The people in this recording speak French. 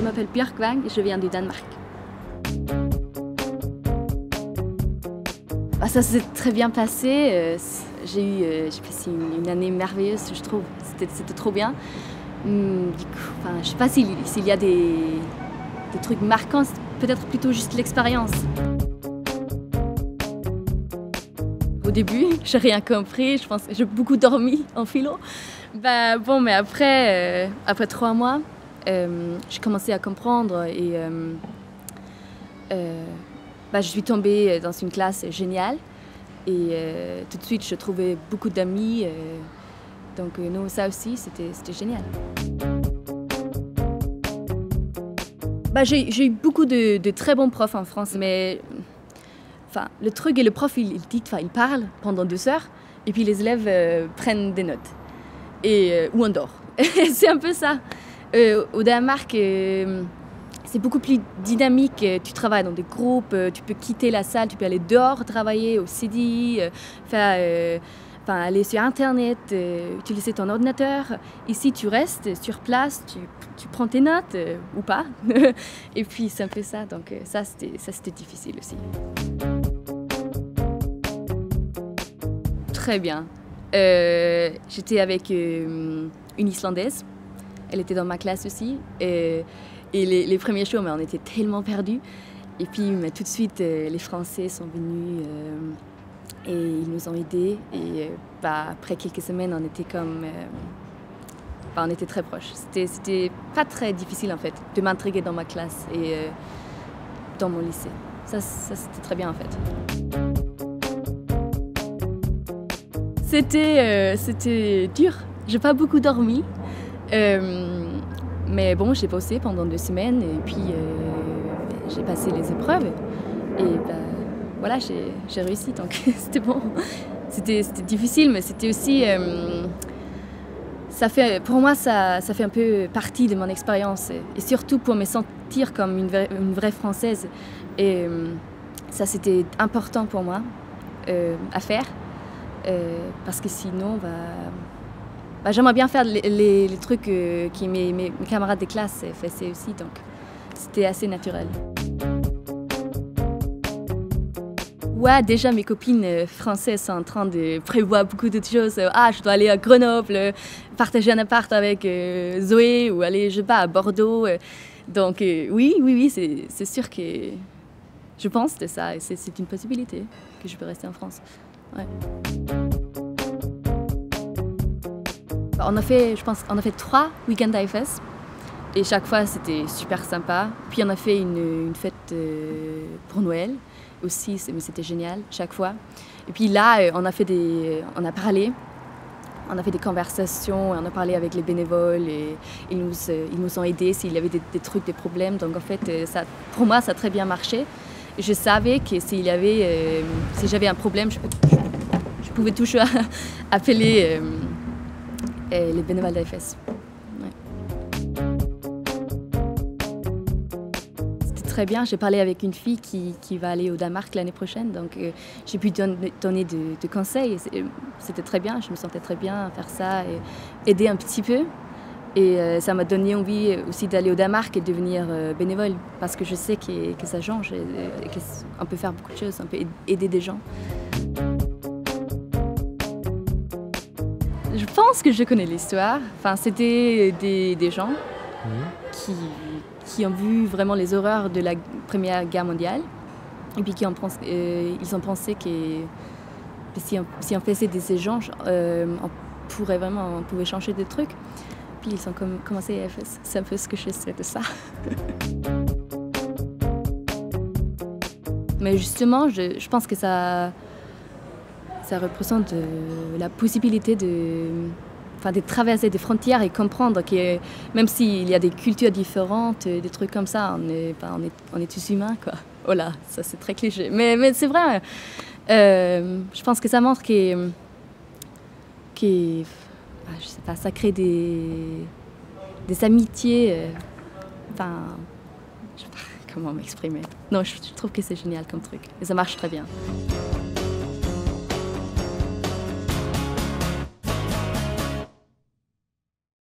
Je m'appelle Björk Wang et je viens du Danemark. Ça s'est très bien passé. J'ai passé une année merveilleuse, je trouve. C'était trop bien. Du coup, je ne sais pas s'il y a des trucs marquants, peut-être plutôt juste l'expérience. Au début, j'ai rien compris, je pense que j'ai beaucoup dormi en philo. Mais après 3 mois, j'ai commencé à comprendre et je suis tombée dans une classe géniale et tout de suite je trouvais beaucoup d'amis. Donc nous, ça aussi, c'était génial. J'ai eu beaucoup de très bons profs en France, mais le truc est le prof, il parle pendant 2 heures et puis les élèves prennent des notes ou on dort. C'est un peu ça. Au Danemark, c'est beaucoup plus dynamique. Tu travailles dans des groupes, tu peux quitter la salle, tu peux aller dehors travailler au CD, aller sur Internet, utiliser ton ordinateur. Ici, tu restes sur place, tu prends tes notes ou pas. Et puis, c'est un peu ça. Donc, ça, c'était difficile aussi. Très bien. J'étais avec une Islandaise. Elle était dans ma classe aussi. Et les premiers jours, on était tellement perdus. Et puis, tout de suite, les Français sont venus et ils nous ont aidés. Et après quelques semaines, on était on était très proches. C'était pas très difficile, en fait, de m'intégrer dans ma classe et dans mon lycée. Ça c'était très bien, en fait. C'était dur. J'ai pas beaucoup dormi. Mais bon, j'ai bossé pendant 2 semaines et puis j'ai passé les épreuves. Et voilà, j'ai réussi, donc c'était bon. C'était difficile, mais c'était aussi... pour moi, ça fait un peu partie de mon expérience. Et surtout pour me sentir comme une vraie Française. Et ça, c'était important pour moi à faire. Parce que sinon, j'aimerais bien faire les trucs que mes camarades de classe faisaient aussi, donc c'était assez naturel. Ouais, déjà mes copines françaises sont en train de prévoir beaucoup de choses. Je dois aller à Grenoble, partager un appart avec Zoé ou aller, je sais pas, à Bordeaux. Donc oui, c'est sûr que je pense de ça et c'est une possibilité que je peux rester en France. Ouais. On a fait 3 week-ends d'AFS et chaque fois c'était super sympa. Puis on a fait une fête pour Noël aussi, mais c'était génial chaque fois. Et puis là, on a fait des conversations, on a parlé avec les bénévoles et ils nous ont aidés s'il y avait des trucs, des problèmes. Donc en fait, pour moi, ça a très bien marché. Et je savais que si j'avais un problème, je pouvais toujours appeler les bénévoles d'AFS. Ouais. C'était très bien. J'ai parlé avec une fille qui va aller au Danemark l'année prochaine, donc j'ai pu donner de conseils. C'était très bien, je me sentais très bien à faire ça et aider un petit peu. Et ça m'a donné envie aussi d'aller au Danemark et devenir bénévole, parce que je sais que ça change et qu'on peut faire beaucoup de choses, on peut aider des gens. Je pense que je connais l'histoire. C'était des gens qui ont vu vraiment les horreurs de la Première Guerre mondiale et puis ils ont pensé que si on faisait des échanges, on pouvait changer des trucs. Puis ils ont commencé à AFS. C'est un peu ce que je sais de ça. Mais justement, je pense que ça représente la possibilité de traverser des frontières et comprendre que même s'il y a des cultures différentes, des trucs comme ça, on est tous humains, quoi. Oh là, ça c'est très cliché. Mais c'est vrai, je pense que ça montre que je sais pas, ça crée des amitiés. Je sais pas comment m'exprimer. Non, je trouve que c'est génial comme truc et ça marche très bien.